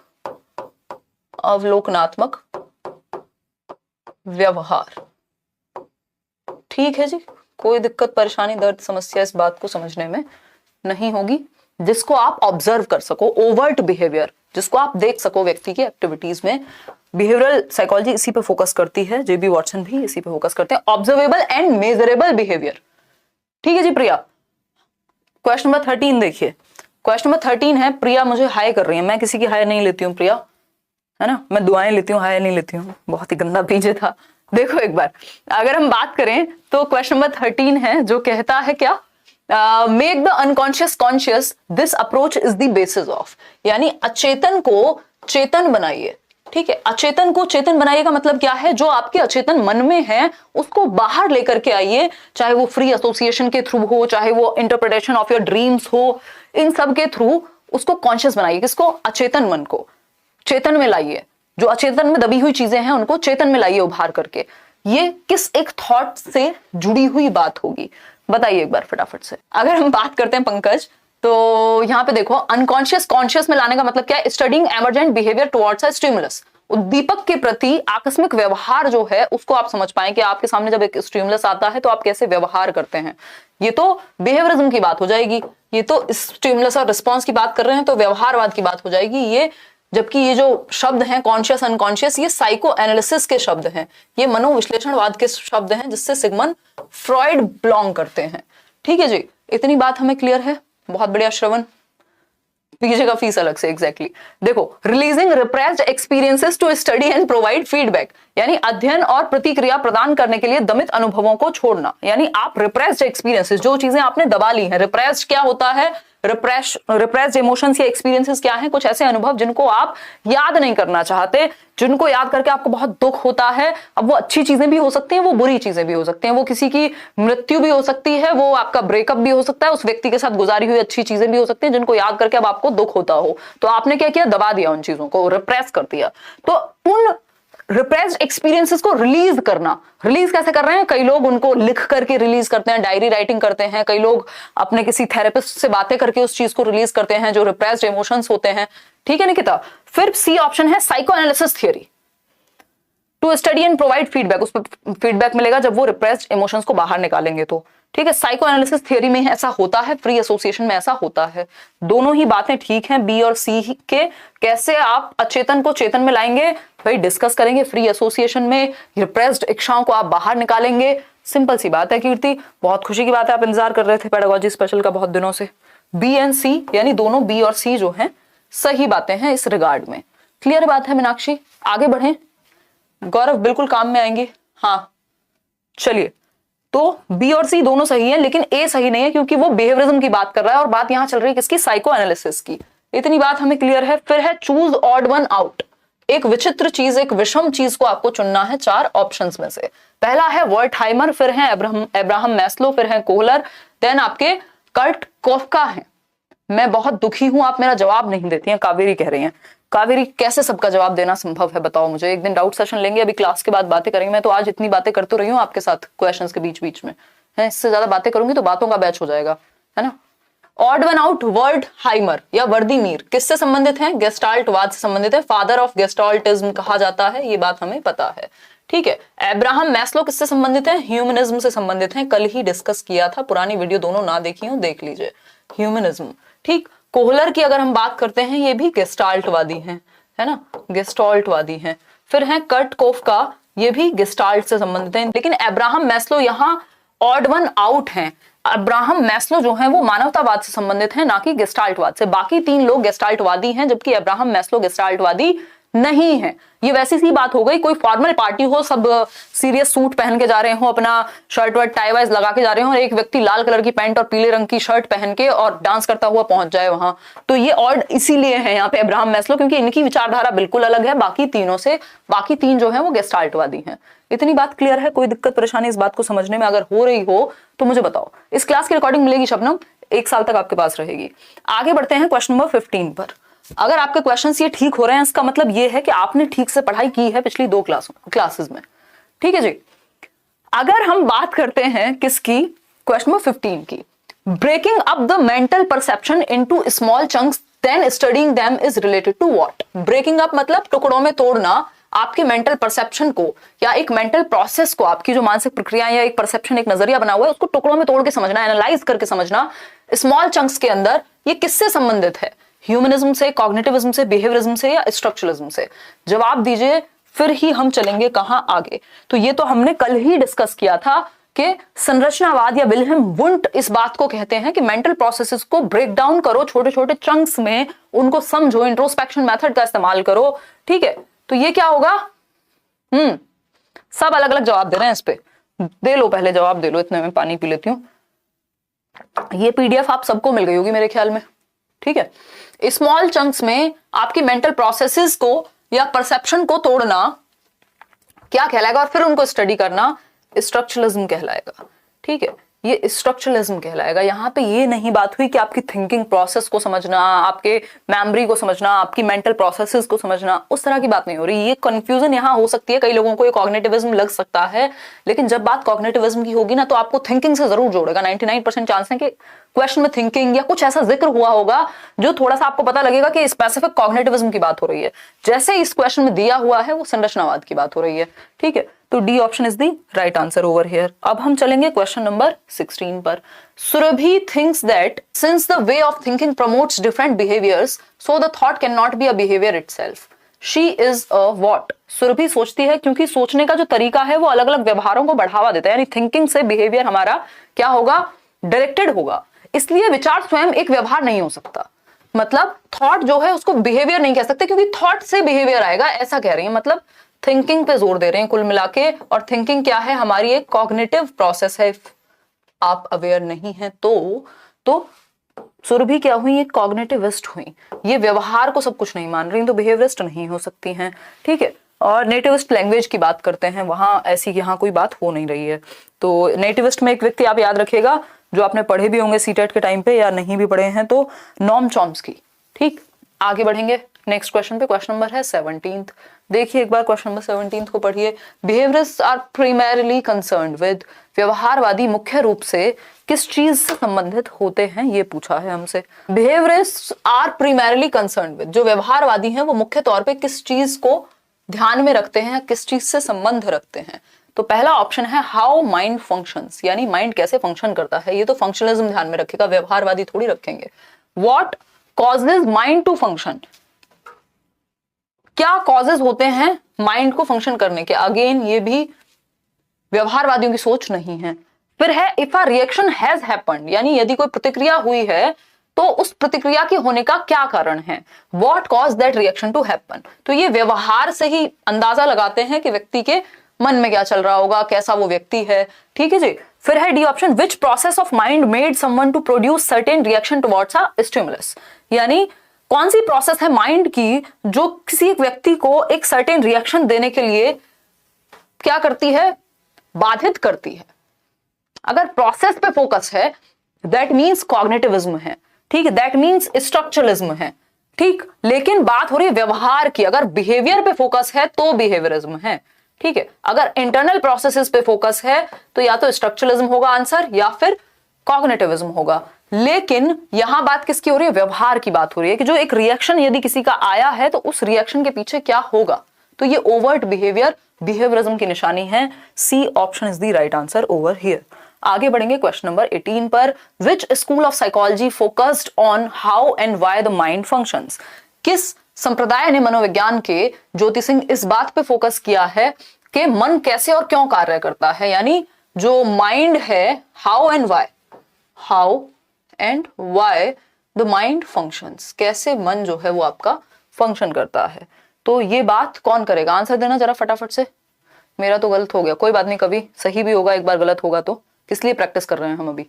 व्यवहार, ठीक है जी, कोई दिक्कत परेशानी दर्द समस्या इस बात को समझने में नहीं होगी। जिसको आप ऑब्जर्व कर सको, ओवर्ट बिहेवियर, जिसको आप देख सको व्यक्ति की एक्टिविटीज में, बिहेवियरल साइकोलॉजी इसी पे फोकस करती है, जेबी वॉटसन भी इसी पे फोकस करते हैं। ऑब्जर्वेबल एंड मेजरेबल बिहेवियर, ठीक है जी प्रिया। क्वेश्चन नंबर 13 देखिए, क्वेश्चन नंबर 13 है, प्रिया मुझे हाई कर रही है, मैं किसी की हाई नहीं लेती हूँ प्रिया, है ना, मैं दुआएं लेती हूँ, हाई नहीं लेती हूँ, बहुत ही गंदा पीछे था। देखो एक बार अगर हम बात करें तो क्वेश्चन नंबर 13 है जो कहता है क्या, make the unconscious conscious, this approach is the basis of, यानी अचेतन को चेतन बनाइए, ठीक है। अचेतन को चेतन बनाइए का मतलब क्या है? जो आपके अचेतन मन में है उसको बाहर लेकर के आइए, चाहे वो फ्री एसोसिएशन के थ्रू हो, चाहे वो इंटरप्रिटेशन ऑफ योर ड्रीम्स हो, इन सब के थ्रू उसको कॉन्शियस बनाइए। किसको? अचेतन मन को चेतन में लाइए, जो अचेतन में दबी हुई चीजें हैं उनको चेतन में लाइए उभार करके। ये किस एक थॉट से जुड़ी हुई बात होगी? बताइए एक बार फटाफट से। अगर हम बात करते हैं पंकज, तो यहाँ पे देखो अनकॉन्शियस कॉन्शियस में लाने का मतलब क्या है? Studying emergent behaviour towards a stimulus, उद्दीपक के प्रति आकस्मिक व्यवहार जो है उसको आप समझ पाएं कि आपके सामने जब एक स्टिमुलस आता है तो आप कैसे व्यवहार करते हैं। ये तो बिहेवियरिज्म की बात हो जाएगी, ये तो स्टिमुलस और रिस्पॉन्स की बात कर रहे हैं तो व्यवहारवाद की बात हो जाएगी ये। जबकि ये जो शब्द हैं कॉन्शियस अनकॉन्शियस, ये साइको एनालिसिस के शब्द हैं, ये मनोविश्लेषणवाद के शब्द हैं जिससे सिगमंड फ्रॉइड बिलोंग करते हैं, ठीक है जी। इतनी बात हमें क्लियर है? बहुत बढ़िया श्रवण, पीछे का फीस अलग से एग्जैक्टली देखो। Releasing repressed experiences to study and provide feedback, यानी अध्ययन और प्रतिक्रिया प्रदान करने के लिए दमित अनुभवों को छोड़ना, यानी आप रिप्रेस्ड एक्सपीरियंसेस, जो चीजें आपने दबा ली हैं, रिप्रेस्ड क्या होता है? रिप्रेस्ड इमोशंस या एक्सपीरियंसेस क्या हैं? कुछ ऐसे अनुभव जिनको आप याद नहीं करना चाहते, जिनको याद करके आपको बहुत दुख होता है। अब वो अच्छी चीजें भी हो सकती हैं, वो बुरी चीजें भी हो सकती हैं, वो किसी की मृत्यु भी हो सकती है, वो आपका ब्रेकअप भी हो सकता है, उस व्यक्ति के साथ गुजारी हुई अच्छी चीजें भी हो सकती हैं, जिनको याद करके अब आपको दुख होता हो। तो आपने क्या किया? दबा दिया उन चीजों को, रिप्रेस कर दिया। तो उन रिप्रेस्ड एक्सपीरियंसेस को रिलीज करना, रिलीज कैसे कर रहे हैं? कई लोग उनको लिख करके रिलीज करते हैं, डायरी राइटिंग करते हैं, कई लोग अपने किसी थेरेपिस्ट से बातें करके उस चीज को रिलीज करते हैं जो रिप्रेस्ड इमोशंस होते हैं, ठीक है निकिता। फिर सी ऑप्शन है psycho analysis theory to study and provide feedback, उस पर फीडबैक मिलेगा जब वो रिप्रेस्ड इमोशंस को बाहर निकालेंगे तो, ठीक है। साइको एनालिसिस थियरी में ऐसा होता है, फ्री एसोसिएशन में ऐसा होता है। दोनों ही बातें ठीक हैं, बी और सी के। कैसे आप अचेतन को चेतन में लाएंगे भाई, डिस्कस करेंगे फ्री एसोसिएशन में। रिप्रेस्ड इच्छाओं को आप बाहर निकालेंगे, सिंपल सी बात है कीर्ति, बहुत खुशी की बात है, आप इंतजार कर रहे थे पेडागोजी स्पेशल का बहुत दिनों से। बी एंड सी यानी दोनों बी और सी जो हैं सही बातें हैं इस रिगार्ड में। क्लियर बात है मीनाक्षी, आगे बढ़ें। गौरव बिल्कुल काम में आएंगे। हाँ चलिए, तो बी और सी दोनों सही है, लेकिन ए सही नहीं है क्योंकि वो बिहेवियरिज्म की बात कर रहा है और बात यहां चल रही है किसकी, साइको एनालिसिस की। इतनी बात हमें क्लियर है। फिर है चूज ऑड वन आउट, एक विचित्र चीज, एक विषम चीज को आपको चुनना है 4 ऑप्शंस में से। पहला है वर्टहाइमर, फिर है अब्राहम मैस्लो, फिर है कोहलर, देन आपके कर्ट कोफका है। मैं बहुत दुखी हूं, आप मेरा जवाब नहीं देती हैं, कावेरी कह रही हैं। कावेरी कैसे सबका जवाब देना संभव है बताओ मुझे, एक दिन डाउट सेशन लेंगे, अभी क्लास के बाद बातें करेंगे। मैं तो आज इतनी बातें करते रही हूँ आपके साथ क्वेश्चंस के बीच बीच में, है इससे ज्यादा बातें करूंगी तो बातों का बैच हो जाएगा, है ना। ऑड वन आउट, वर्डहाइमर या वर्दीमीर किससे संबंधित है, गेस्टाल्टवाद से संबंधित है, फादर ऑफ गेस्टाल्टिज्म कहा जाता है, ये बात हमें पता है, ठीक है। अब्राहम मैस्लो किससे संबंधित है, ह्यूमनिज्म से संबंधित है, कल ही डिस्कस किया था, पुरानी वीडियो दोनों ना देखी हो देख लीजिए, ह्यूमनिज्म, ठीक। कोहलर की अगर हम बात करते हैं, ये भी गेस्टाल्टवादी हैं, है ना, गेस्टाल्टवादी हैं। फिर है कर्ट कोफका, ये भी गेस्टाल्ट से संबंधित हैं, लेकिन अब्राहम मैस्लो यहाँ ऑड वन आउट हैं। अब्राहम मैस्लो जो है वो मानवतावाद से संबंधित है, ना कि गेस्टाल्टवाद से। बाकी 3 लोग गेस्टाल्टवादी हैं, जबकि अब्राहम मैस्लो गेस्टाल्टवादी नहीं है। ये वैसी सी बात हो गई, कोई फॉर्मल पार्टी हो, सब सीरियस सूट पहन के जा रहे हो, अपना शर्ट वर्ट टाई वाइज लगा के जा रहे हो, और एक व्यक्ति लाल कलर की पैंट और पीले रंग की शर्ट पहन के और डांस करता हुआ पहुंच जाए वहां, तो ये ऑड इसीलिए है यहाँ पे अब्राहम मैस्लो, क्योंकि इनकी विचारधारा बिल्कुल अलग है बाकी तीनों से। बाकी 3 जो है वो गेस्टाल्टवादी हैं। इतनी बात क्लियर है, कोई दिक्कत परेशानी इस बात को समझने में अगर हो रही हो तो मुझे बताओ। इस क्लास की रिकॉर्डिंग मिलेगी शबनम, 1 साल तक आपके पास रहेगी। आगे बढ़ते हैं क्वेश्चन नंबर 15 पर। अगर आपके क्वेश्चंस ये ठीक हो रहे हैं, इसका मतलब ये है कि आपने ठीक से पढ़ाई की है पिछली 2 क्लासेस में, ठीक है जी। अगर हम बात करते हैं किसकी, क्वेश्चन नंबर 15 की, breaking up the mental perception into small chunks then studying them is related to what. Breaking up मतलब टुकड़ों में तोड़ना आपके मेंटल परसेप्शन को, या एक मेंटल प्रोसेस को, आपकी जो मानसिक प्रक्रिया या एक परसेप्शन, एक नजरिया बना हुआ है, उसको टुकड़ों में तोड़ के समझना, एनालाइज करके समझना स्मॉल चंक्स के अंदर। ये किससे संबंधित है, ह्यूमनिज्म से, कॉग्निटिविज्म से, बिहेवियरिज्म से, या स्ट्रक्चरलिज्म से? जवाब दीजिए, फिर ही हम चलेंगे कहां आगे। तो ये तो हमने कल ही डिस्कस किया था कि संरचनावाद या विल्हेम वुंट इस बात को कहते हैं कि मेंटल प्रोसेसेस को ब्रेक डाउन करो छोटे छोटे चंक्स में, उनको समझो, इंट्रोस्पेक्शन मेथड का इस्तेमाल करो, ठीक है। तो ये क्या होगा, सब अलग अलग जवाब दे रहे हैं इस पे, दे लो पहले जवाब दे लो, इतने में पानी पी लेती हूं। ये पीडीएफ आप सबको मिल गई होगी मेरे ख्याल में, ठीक है। स्मॉल चंक्स में आपकी मेंटल प्रोसेसेस को या परसेप्शन को तोड़ना क्या कहलाएगा, और फिर उनको स्टडी करना स्ट्रक्चरलिज्म कहलाएगा, ठीक है। ये स्ट्रक्चरलिज्म कहलाएगा। यहाँ पे ये नहीं बात हुई कि आपकी थिंकिंग प्रोसेस को समझना, आपके मेमोरी को समझना, आपकी मेंटल प्रोसेसेस को समझना, उस तरह की बात नहीं हो रही। ये कंफ्यूजन यहाँ हो सकती है, कई लोगों को ये कॉग्निटिविज्म लग सकता है, लेकिन जब बात कॉग्निटिविज्म की होगी ना, तो आपको थिंकिंग से जरूर जोड़ेगा। 99% चांस है कि क्वेश्चन में थिंकिंग या कुछ ऐसा जिक्र हुआ होगा जो थोड़ा सा आपको पता लगेगा कि स्पेसिफिक कॉग्निटिविज्म की बात हो रही है। जैसे इस क्वेश्चन में दिया हुआ है वो संरचनावाद की बात हो रही है, ठीक है। तो D option is the right answer over here. अब हम चलेंगे क्वेश्चन नंबर 16 पर। Surabhi thinks that since the way of thinking promotes different behaviours so the thought can not be a behaviour itself, she is a what. Surabhi सोचती है क्योंकि सोचने का जो तरीका है वो अलग अलग व्यवहारों को बढ़ावा देता है, यानी थिंकिंग से बिहेवियर हमारा क्या होगा, डायरेक्टेड होगा, इसलिए विचार स्वयं एक व्यवहार नहीं हो सकता। मतलब थॉट जो है उसको बिहेवियर नहीं कह सकते, क्योंकि थॉट से बिहेवियर आएगा, ऐसा कह रही है। मतलब थिंकिंग पे जोर दे रहे हैं कुल मिला के। और थिंकिंग क्या है, हमारी एक कॉग्निटिव प्रोसेस है। आप अवेयर नहीं है तो सुरभि क्या हुई, एक कॉग्निटिविस्ट हुई। ये व्यवहार को सब कुछ नहीं मान रही, तो बिहेवियरिस्ट नहीं हो सकती हैं, ठीक है। और नेटिविस्ट लैंग्वेज की बात करते हैं, वहां ऐसी यहाँ कोई बात हो नहीं रही है। तो नेटिविस्ट में एक व्यक्ति आप याद रखिएगा, जो आपने पढ़े भी होंगे सीटेट के टाइम पे, या नहीं भी पढ़े हैं तो नॉम चॉम्स्की, ठीक। आगे बढ़ेंगे नेक्स्ट क्वेश्चन पे। क्वेश्चन नंबर है 17। देखिए एक बार क्वेश्चन नंबर 17 को पढ़िए। बिहेवियरिस्ट्स आर प्राइमरीली कंसर्न्ड विद, व्यवहारवादी मुख्य रूप से किस चीज से संबंधित होते हैं, ये पूछा है हमसे। बिहेवियरिस्ट्स आर प्राइमरीली कंसर्न्ड विद, जो व्यवहारवादी हैं वो मुख्य तौर पे किस चीज को ध्यान में रखते हैं, किस चीज से संबंध रखते हैं। तो पहला ऑप्शन है हाउ माइंड फंक्शंस, यानी माइंड कैसे फंक्शन करता है। ये तो फंक्शनलिज्म ध्यान में रखेगा, व्यवहारवादी थोड़ी रखेंगे। What causes mind to function, क्या कॉजेज होते हैं माइंड को फंक्शन करने के। अगेन ये भी व्यवहारवादियों की सोच नहीं है। फिर है if a reaction has happened, यानी यदि कोई प्रतिक्रिया हुई है तो उस प्रतिक्रिया के होने का क्या कारण है, what cause that reaction to happen. तो ये व्यवहार से ही अंदाजा लगाते हैं कि व्यक्ति के मन में क्या चल रहा होगा, कैसा वो व्यक्ति है। ठीक है जी। फिर है D option, which process of mind made someone to produce certain reaction towards a stimulus, यानी कौन सी प्रोसेस है माइंड की जो किसी एक व्यक्ति को एक सर्टेन रिएक्शन देने के लिए क्या करती है, बाधित करती है। अगर प्रोसेस पे फोकस है दैट मीन्स कॉग्निटिविज्म है, ठीक है, दैट मीन्स स्ट्रक्चरलिज्म है, ठीक। लेकिन बात हो रही है व्यवहार की, अगर बिहेवियर पे फोकस है तो बिहेवियरिज्म है, ठीक है। अगर इंटरनल प्रोसेसेस पे फोकस है तो या तो स्ट्रक्चरलिज्म होगा आंसर या फिर कॉग्निटिविज्म होगा। लेकिन यहां बात किसकी हो रही है, व्यवहार की बात हो रही है कि जो एक रिएक्शन यदि किसी का आया है तो उस रिएक्शन के पीछे क्या होगा। तो ये ओवर्ट बिहेवियर, बिहेवियरिज्म की निशानी है। C option is the right answer over here. आगे बढ़ेंगे क्वेश्चन नंबर 18 पर। Which school of psychology focused on how and why the mind functions, किस संप्रदाय ने मनोविज्ञान के ज्योति सिंह इस बात पे फोकस किया है कि मन कैसे और क्यों कार्य करता है, यानी जो माइंड है, how and why the mind functions, कैसे मन जो है वो आपका फंक्शन करता है। तो ये बात कौन करेगा, आंसर देना जरा फटाफट से। मेरा तो गलत हो गया, कोई बात नहीं, कभी सही भी होगा, एक बार गलत होगा तो किस लिए प्रैक्टिस कर रहे हैं हम अभी।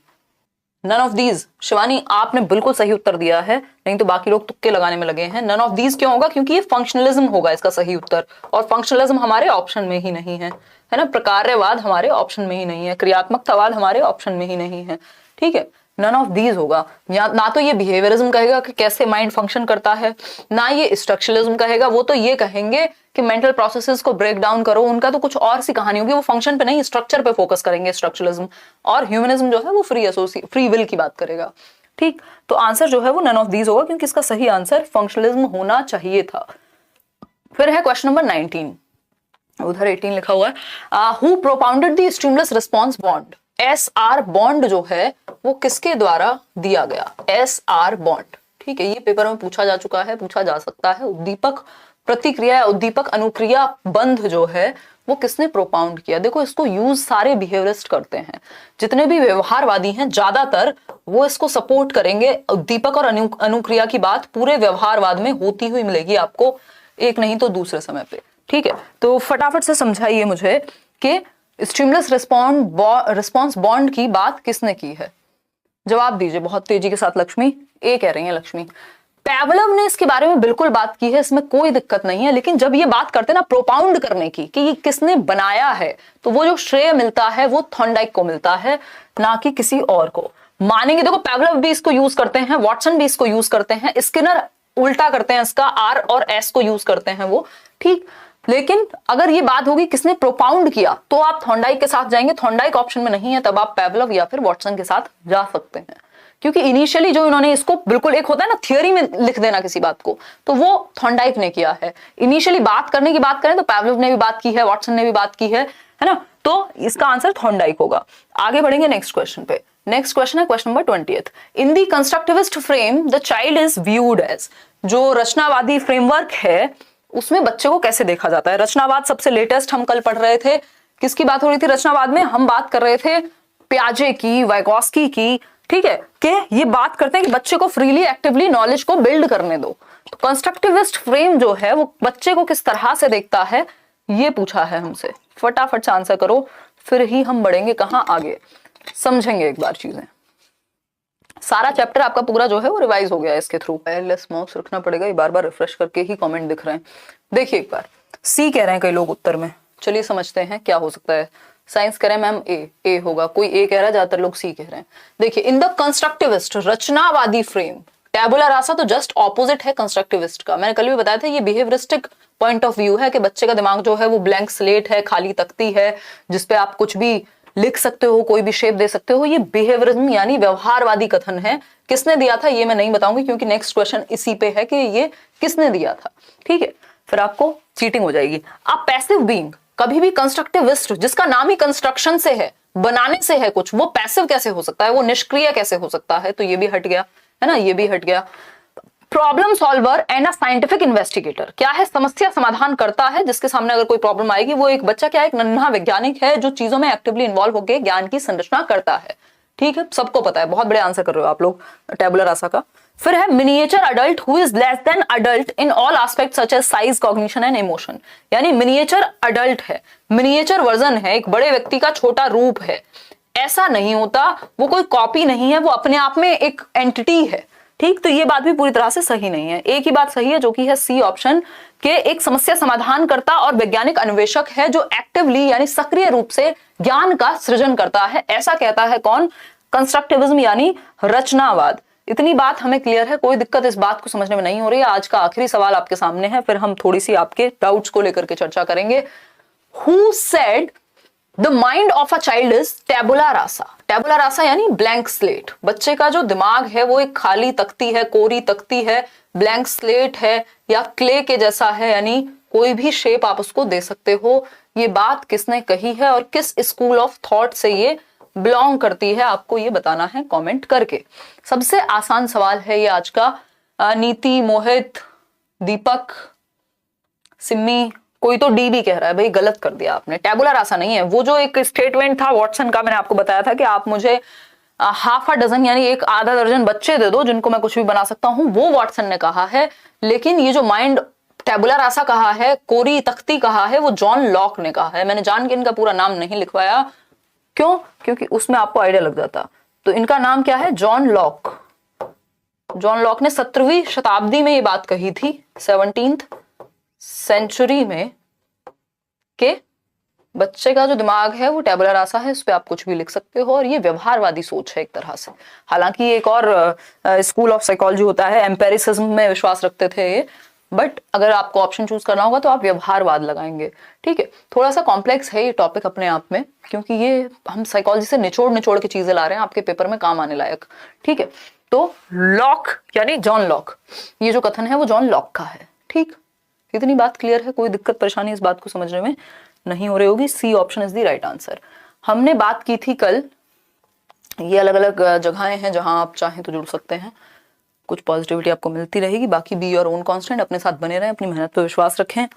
नन ऑफ दीज, शिवानी आपने बिल्कुल सही उत्तर दिया है, नहीं तो बाकी लोग तुक्के लगाने में लगे हैं। नन ऑफ दीज क्यों होगा, क्योंकि ये फंक्शनलिज्म होगा इसका सही उत्तर, और फंक्शनलिज्म हमारे ऑप्शन में ही नहीं है, है ना। प्रकार्यवाद हमारे ऑप्शन में ही नहीं है, क्रियात्मकतावाद हमारे ऑप्शन में ही नहीं है, ठीक है। नन ऑफ दीज होगा, ना तो ये बिहेवियरिज्म कहेगा कि कैसे माइंड फंक्शन करता है, ना ये स्ट्रक्चरलिज्म कहेगा, वो तो ये कहेंगे कि मेंटल प्रोसेसेस को ब्रेक डाउन करो, उनका तो कुछ और सी कहानी होगी, वो फंक्शन पे नहीं स्ट्रक्चर पे फोकस करेंगे स्ट्रक्चरलिज्म। और ह्यूमनिज्म जो है वो फ्री विल की बात करेगा, ठीक। तो आंसर जो है वो नन ऑफ दीज होगा, क्योंकि इसका सही आंसर फंक्शनलिज्म होना चाहिए था। फिर है क्वेश्चन नंबर 19, उधर 18 लिखा हुआ है, who propounded the stimulus response bond. SR bond जो है वो किसके द्वारा दिया गया, SR बॉन्ड, ठीक है। ये पेपर में पूछा जा चुका है, पूछा जा सकता है। उद्दीपक प्रतिक्रिया या उद्दीपक अनुक्रिया बंध जो है वो किसने प्रोपाउंड किया। देखो इसको यूज सारे बिहेवियरिस्ट करते हैं, जितने भी व्यवहारवादी हैं ज्यादातर वो इसको सपोर्ट करेंगे। उद्दीपक और अनुक्रिया की बात पूरे व्यवहारवाद में होती हुई मिलेगी आपको, एक नहीं तो दूसरे समय पे, ठीक है। तो फटाफट से समझाइए मुझे कि स्टिमुलस रिस्पॉन्स बॉन्ड की बात किसने की है, जवाब दीजिए बहुत तेजी के साथ। लक्ष्मी ए कह रही है, लक्ष्मी। पैवलव ने इसके बारे में बिल्कुल बात की है, इसमें कोई दिक्कत नहीं है, लेकिन जब ये बात करते हैं ना प्रोपाउंड करने की कि ये किसने बनाया है, तो वो जो श्रेय मिलता है वो थॉर्नडाइक को मिलता है, ना कि किसी और को। मानेंगे, देखो पैवलव भी इसको यूज करते हैं, वॉटसन भी इसको यूज करते हैं, स्किनर उल्टा करते हैं इसका, आर और एस को यूज करते हैं वो, ठीक। लेकिन अगर ये बात होगी किसने प्रोपाउंड किया तो आप थॉर्नडाइक के साथ जाएंगे, थॉर्नडाइक ऑप्शन में नहीं है, तब आप पैवलव या फिर वॉटसन के साथ जा सकते हैं। क्योंकि इनिशियली जो इन्होंने इसको बिल्कुल, एक होता है ना थियोरी में लिख देना किसी बात को, तो वो थॉर्नडाइक ने किया है। इनिशियली बात करने की बात करें तो पैवलव ने भी बात की है, वॉटसन ने भी बात की है ना। तो इसका आंसर थॉर्नडाइक होगा। आगे बढ़ेंगे नेक्स्ट क्वेश्चन पे। नेक्स्ट क्वेश्चन है question number 20। In the constructivist frame the child is viewed as, जो रचनावादी फ्रेमवर्क है उसमें बच्चे को कैसे देखा जाता है। रचनावाद सबसे लेटेस्ट हम कल पढ़ रहे थे, किसकी बात हो रही थी रचनावाद में, हम बात कर रहे थे पियाजे की, वाइगोस्की की, ठीक है, कि ये बात करते हैं कि बच्चे को फ्रीली एक्टिवली नॉलेज को बिल्ड करने दो। तो कंस्ट्रक्टिविस्ट फ्रेम जो है वो बच्चे को किस तरह से देखता है ये पूछा है हमसे। फटाफट से आंसर करो, फिर ही हम बढ़ेंगे कहां आगे, समझेंगे एक बार चीजें। सारा चैप्टर आपका पूरा जो है वो रिवाइज हो गया है इसके थ्रू। लेस मार्क्स रखना पड़ेगा, ये बार बार रिफ्रेश करके ही कमेंट दिख रहे हैं। देखिए एक बार, सी कह रहे हैं कई लोग उत्तर में, चलिए समझते हैं क्या हो सकता है। साइंस कह रहे हैं मैम ए होगा, कोई ए कह रहा है, ज्यादातर लोग सी कह रहे हैं। देखिए इन द कंस्ट्रक्टिविस्ट, रचनावादी फ्रेम, टैबुला रासा तो जस्ट ऑपोजिट है कंस्ट्रक्टिविस्ट का। मैंने कल भी बताया था ये बिहेवियरिस्टिक पॉइंट ऑफ व्यू है कि बच्चे का दिमाग जो है वो ब्लैंक स्लेट है, खाली तख्ती है जिसपे आप कुछ भी लिख सकते हो, कोई भी शेप दे सकते हो। ये बिहेवियरिज्म यानी व्यवहारवादी कथन है। किसने दिया था ये मैं नहीं बताऊंगी, क्योंकि नेक्स्ट क्वेश्चन इसी पे है कि ये किसने दिया था, ठीक है। फिर आपको चीटिंग हो जाएगी। आप पैसिव बीइंग, कभी भी कंस्ट्रक्टिविस्ट जिसका नाम ही कंस्ट्रक्शन से है, बनाने से है कुछ, वो पैसिव कैसे हो सकता है, वो निष्क्रिय कैसे हो सकता है, तो ये भी हट गया, है ना, ये भी हट गया। Problem solver and a scientific investigator. क्या है? समस्या समाधान करता है, जिसके सामने अगर कोई प्रॉब्लम आएगी, वो एक बच्चा क्या है, एक नन्हा वैज्ञानिक है जो चीजों में एक्टिवली इन्वॉल्व होकर ज्ञान की संरचना करता है। ठीक है, सबको पता है, बहुत बड़े आंसर कर रहे हो आप लोग टेबुलर रासा का। फिर है miniature adult who is less than adult in all aspects such as size, cognition and emotion. यानी मिनिएचर अडल्ट है, मिनिएचर वर्जन है, एक बड़े व्यक्ति का छोटा रूप है। ऐसा नहीं होता, वो कोई कॉपी नहीं है, वो अपने आप में एक एंटिटी है। ठीक, तो ये बात भी पूरी तरह से सही नहीं है। एक ही बात सही है, जो कि है सी ऑप्शन के, एक समस्या समाधान करता और वैज्ञानिक अन्वेषक है जो एक्टिवली यानी सक्रिय रूप से ज्ञान का सृजन करता है। ऐसा कहता है कौन? कंस्ट्रक्टिविज्म यानी रचनावाद। इतनी बात हमें क्लियर है, कोई दिक्कत इस बात को समझने में नहीं हो रही है। आज का आखिरी सवाल आपके सामने है, फिर हम थोड़ी सी आपके डाउट्स को लेकर के चर्चा करेंगे। Who said the mind of a child is tabula rasa? Tabula rasa यानी ब्लैंक स्लेट। बच्चे का जो दिमाग है वो एक खाली तख्ती है, कोरी तख्ती है, ब्लैंक स्लेट है, या क्ले के जैसा है, यानी कोई भी शेप आप उसको दे सकते हो। ये बात किसने कही है और किस स्कूल ऑफ थॉट से ये बिलोंग करती है, आपको ये बताना है कमेंट करके। सबसे आसान सवाल है ये आज का। नीति, मोहित, दीपक, सिम्मी, कोई तो डी भी कह रहा है, भाई गलत कर दिया आपने, टेबुला रासा नहीं है। वो जो एक स्टेटमेंट था वॉटसन का, मैंने आपको बताया था कि आप मुझे हाफ अ डजन यानी एक आधा दर्जन बच्चे दे दो जिनको मैं कुछ भी बना सकता हूं, वो वॉटसन ने कहा है। लेकिन ये जो माइंड टेबुला रासा कहा है, कोरी तख्ती कहा है, वो जॉन लॉक ने कहा है। मैंने जान के इनका पूरा नाम नहीं लिखवाया, क्यों? क्योंकि उसमें आपको आइडिया लग जाता। तो इनका नाम क्या है? John Locke. जॉन लॉक ने 17वीं शताब्दी में ये बात कही थी, 17th सेंचुरी में, के बच्चे का जो दिमाग है वो टेबुला रासा है, इस पे आप कुछ भी लिख सकते हो। और ये व्यवहारवादी सोच है एक तरह से। हालांकि एक और स्कूल ऑफ साइकोलॉजी होता है, एम्पेरिसिज्म में विश्वास रखते थे ये, बट अगर आपको ऑप्शन चूज करना होगा तो आप व्यवहारवाद लगाएंगे। ठीक है, थोड़ा सा कॉम्प्लेक्स है ये टॉपिक अपने आप में, क्योंकि ये हम साइकोलॉजी से निचोड़ निचोड़ के चीजें ला रहे हैं आपके पेपर में काम आने लायक। ठीक है, तो लॉक यानी जॉन लॉक, ये जो कथन है वो जॉन लॉक का है। ठीक, इतनी बात क्लियर है, कोई दिक्कत परेशानी इस बात को समझने में नहीं हो रही होगी। C option is the right answer. हमने बात की थी कल, ये अलग अलग जगहें हैं जहां आप चाहें तो जुड़ सकते हैं, कुछ पॉजिटिविटी आपको मिलती रहेगी। बाकी बी योर ओन कांस्टेंट, अपने साथ बने रहें, अपनी मेहनत पर विश्वास रखें।